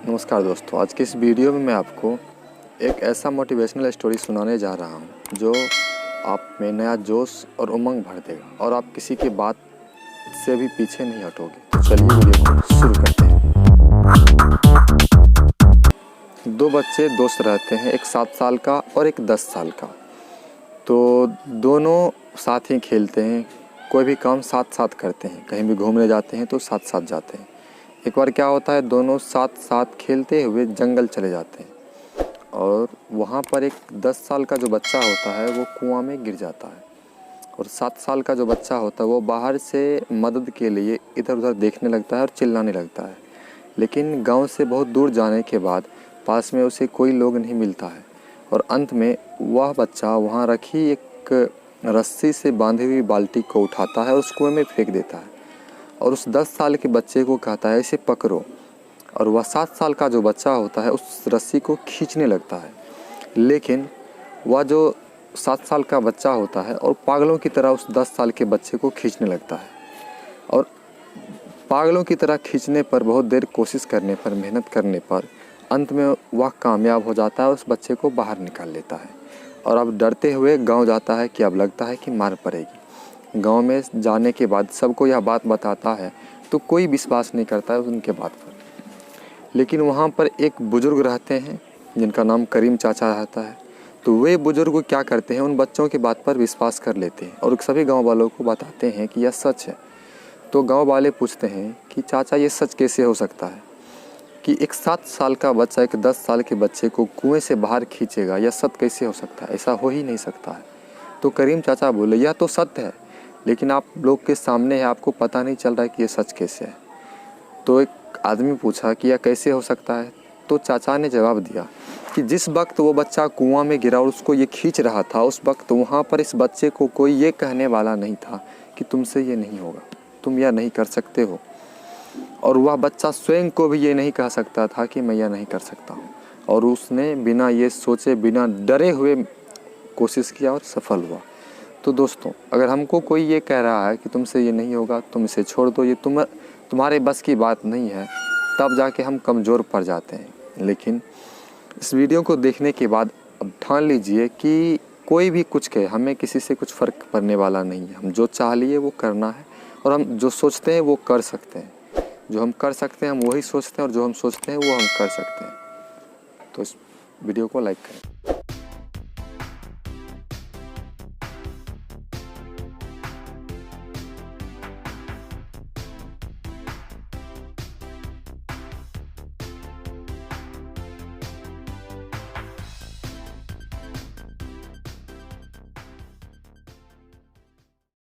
नमस्कार दोस्तों, आज के इस वीडियो में मैं आपको एक ऐसा मोटिवेशनल स्टोरी सुनाने जा रहा हूं जो आप में नया जोश और उमंग भर देगा और आप किसी की बात से भी पीछे नहीं हटोगे। तो चलिए वीडियो को शुरू करते हैं। दो बच्चे दोस्त रहते हैं, एक 7 साल का और एक 10 साल का। तो दोनों साथ ही खेलते हैं, कोई भी काम साथ साथ करते हैं, कहीं भी घूमने जाते हैं तो साथ साथ जाते हैं। एक बार क्या होता है, दोनों साथ साथ खेलते हुए जंगल चले जाते हैं और वहाँ पर एक 10 साल का जो बच्चा होता है वो कुआं में गिर जाता है और 7 साल का जो बच्चा होता है वो बाहर से मदद के लिए इधर उधर देखने लगता है और चिल्लाने लगता है। लेकिन गांव से बहुत दूर जाने के बाद पास में उसे कोई लोग नहीं मिलता है और अंत में वह बच्चा वहाँ रखी एक रस्सी से बांधी हुई बाल्टी को उठाता है और उस कुएं में फेंक देता है और उस 10 साल के बच्चे को कहता है इसे पकड़ो। और वह 7 साल का जो बच्चा होता है उस रस्सी को खींचने लगता है, लेकिन वह जो 7 साल का बच्चा होता है और पागलों की तरह उस 10 साल के बच्चे को खींचने लगता है और पागलों की तरह खींचने पर, बहुत देर कोशिश करने पर, मेहनत करने पर अंत में वह कामयाब हो जाता है, उस बच्चे को बाहर निकाल लेता है और अब डरते हुए गाँव जाता है कि अब लगता है कि मार पड़ेगी। गांव में जाने के बाद सबको यह बात बताता है तो कोई विश्वास नहीं करता है उनके बात पर। लेकिन वहाँ पर एक बुज़ुर्ग रहते हैं जिनका नाम करीम चाचा रहता है। तो वे बुज़ुर्ग क्या करते हैं, उन बच्चों की बात पर विश्वास कर लेते हैं और सभी गांव वालों को बताते हैं कि यह सच है। तो गांव वाले पूछते हैं कि चाचा ये सच कैसे हो सकता है कि एक 7 साल का बच्चा एक 10 साल के बच्चे को कुएँ से बाहर खींचेगा, यह सत्य कैसे हो सकता है, ऐसा हो ही नहीं सकता है। तो करीम चाचा बोले यह तो सत्य है, लेकिन आप लोग के सामने है, आपको पता नहीं चल रहा है कि ये सच कैसे है। तो एक आदमी पूछा कि यह कैसे हो सकता है। तो चाचा ने जवाब दिया कि जिस वक्त वो बच्चा कुआं में गिरा और उसको ये खींच रहा था, उस वक्त वहाँ पर इस बच्चे को कोई ये कहने वाला नहीं था कि तुमसे ये नहीं होगा, तुम यह नहीं कर सकते हो। और वह बच्चा स्वयं को भी ये नहीं कह सकता था कि मैं यह नहीं कर सकता हूँ, और उसने बिना ये सोचे, बिना डरे हुए कोशिश किया और सफल हुआ। तो दोस्तों, अगर हमको कोई ये कह रहा है कि तुमसे ये नहीं होगा, तुम इसे छोड़ दो, ये तुम्हारे बस की बात नहीं है, तब जाके हम कमज़ोर पड़ जाते हैं। लेकिन इस वीडियो को देखने के बाद अब ठान लीजिए कि कोई भी कुछ कहे, हमें किसी से कुछ फ़र्क पड़ने वाला नहीं है। हम जो चाह लिए वो करना है और हम जो सोचते हैं वो कर सकते हैं। जो हम कर सकते हैं हम वही सोचते हैं और जो हम सोचते हैं वो हम कर सकते हैं। तो इस वीडियो को लाइक करें।